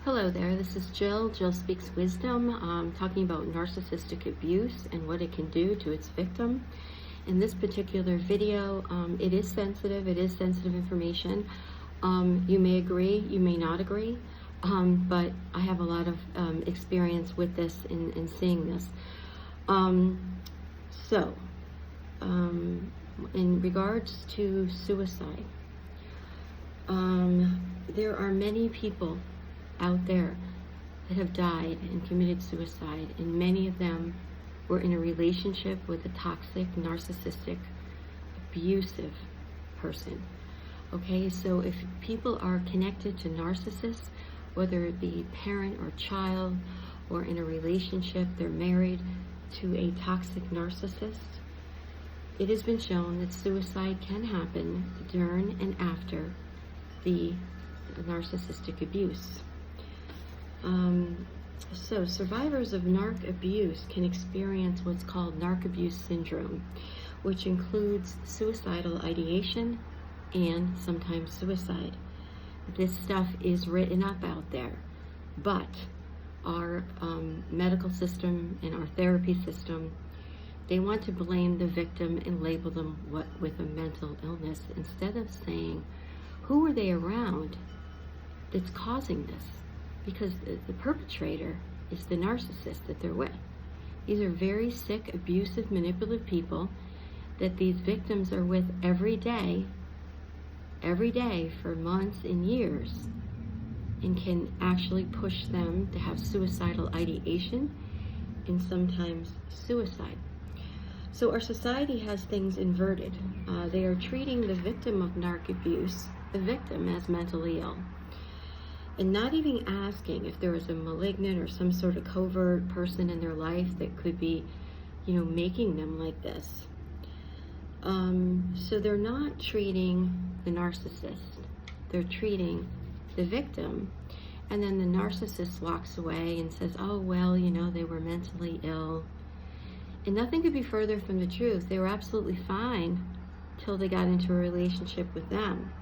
Hello there, this is Jill. Jill Speaks Wisdom, talking about narcissistic abuse and what it can do to its victim. In this particular video, it is sensitive information. You may agree, you may not agree, but I have a lot of experience with this in seeing this. In regards to suicide, there are many people out there that have died and committed suicide, and many of them were in a relationship with a toxic, narcissistic, abusive person. Okay, so if people are connected to narcissists, whether it be parent or child, or in a relationship, they're married to a toxic narcissist, it has been shown that suicide can happen during and after the narcissistic abuse. So survivors of narc abuse can experience what's called narc abuse syndrome, which includes suicidal ideation and sometimes suicide. This stuff is written up out there, but our medical system and our therapy system, they want to blame the victim and label them with a mental illness, instead of saying, who are they around that's causing this? Because the perpetrator is the narcissist that they're with. These are very sick, abusive, manipulative people that these victims are with every day for months and years, and can actually push them to have suicidal ideation and sometimes suicide. So our society has things inverted. They are treating the victim of narc abuse, the victim, as mentally ill, and not even asking if there was a malignant or some sort of covert person in their life that could be, making them like this. So they're not treating the narcissist, they're treating the victim, and then the narcissist walks away and says, oh, well, they were mentally ill. And nothing could be further from the truth. They were absolutely fine till they got into a relationship with them.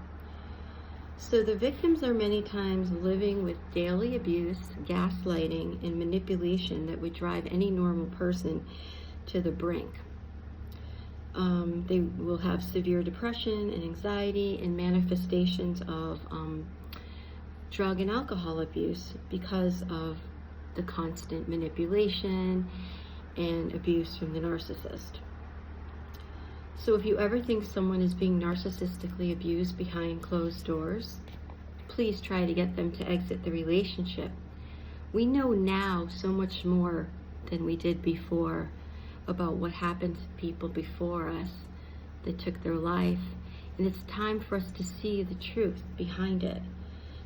So the victims are many times living with daily abuse, gaslighting, and manipulation that would drive any normal person to the brink. They will have severe depression and anxiety and manifestations of drug and alcohol abuse because of the constant manipulation and abuse from the narcissist. So if you ever think someone is being narcissistically abused behind closed doors, please try to get them to exit the relationship. We know now so much more than we did before about what happened to people before us that took their life, and it's time for us to see the truth behind it.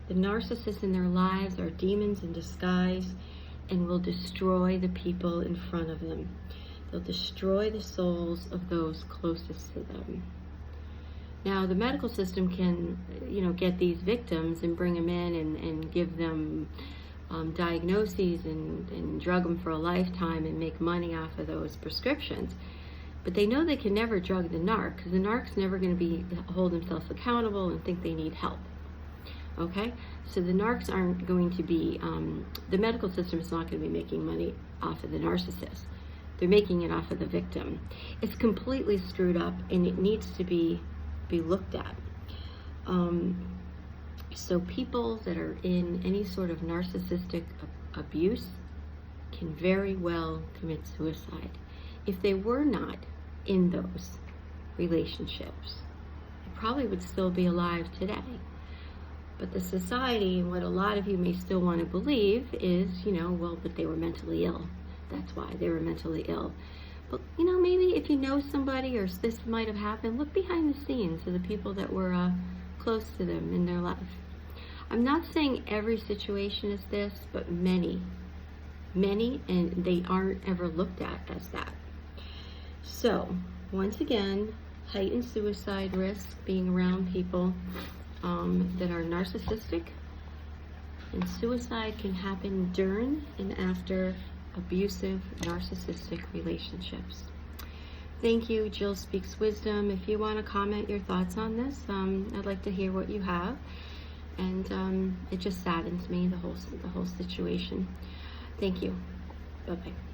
The narcissists in their lives are demons in disguise and will destroy the people in front of them. They'll destroy the souls of those closest to them. Now, the medical system can, get these victims and bring them in and give them diagnoses and drug them for a lifetime and make money off of those prescriptions. But they know they can never drug the narc, because the narc's never going to hold themselves accountable and think they need help. Okay? So the narcs aren't going to be, the medical system is not going to be making money off of the narcissist. They're making it off of the victim. It's completely screwed up, and it needs to be looked at. So people that are in any sort of narcissistic abuse can very well commit suicide. If they were not in those relationships, they probably would still be alive today. But the society, and what a lot of you may still want to believe is, but they were mentally ill. That's why they were mentally ill. But, maybe if you know somebody or this might have happened, look behind the scenes of the people that were close to them in their life. I'm not saying every situation is this, but many, and they aren't ever looked at as that. So, once again, heightened suicide risk, being around people that are narcissistic, and suicide can happen during and after abusive, narcissistic relationships. Thank you, Jill Speaks Wisdom. If you want to comment your thoughts on this, I'd like to hear what you have. and it just saddens me, the whole situation. Thank you. Bye-bye.